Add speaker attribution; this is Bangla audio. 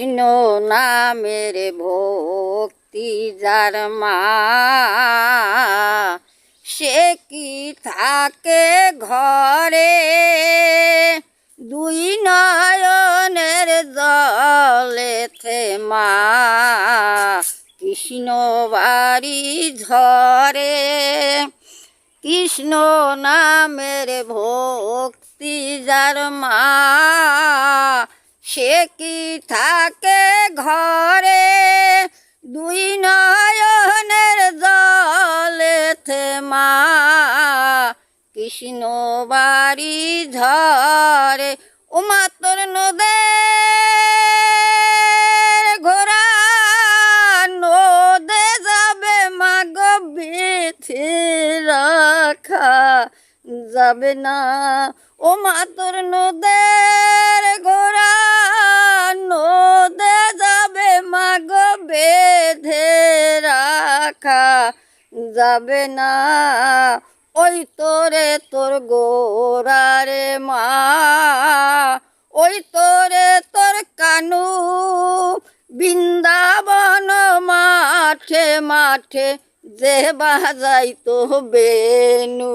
Speaker 1: কৃষ্ণ নামের ভক্তি যার মা, সে কি থাকে ঘরে, দুই নয়নের জলেতে মা, কৃষ্ণ বাড়ি ঝরে। কৃষ্ণ নামের ভক্তি যার মা, সে কি থাকে ঘরে, দুই নয়নের জলেতে মা, কৃষ্ণ বাড়ি ঝরে। ওমা তোর নদের ঘোড়া নদে যাবে মাগ, বেঁধে রাখা যাবে না। ওমা তোর নদের ঘোড়া নদে যাবে মাগ, বেঁধে রাখা যাবে না। ওই তোরে তোর গোরারে মা, ওই তোরে তোর কানু, বৃন্দাবন মাঠে মাঠে যে বাজাইতো বেনু।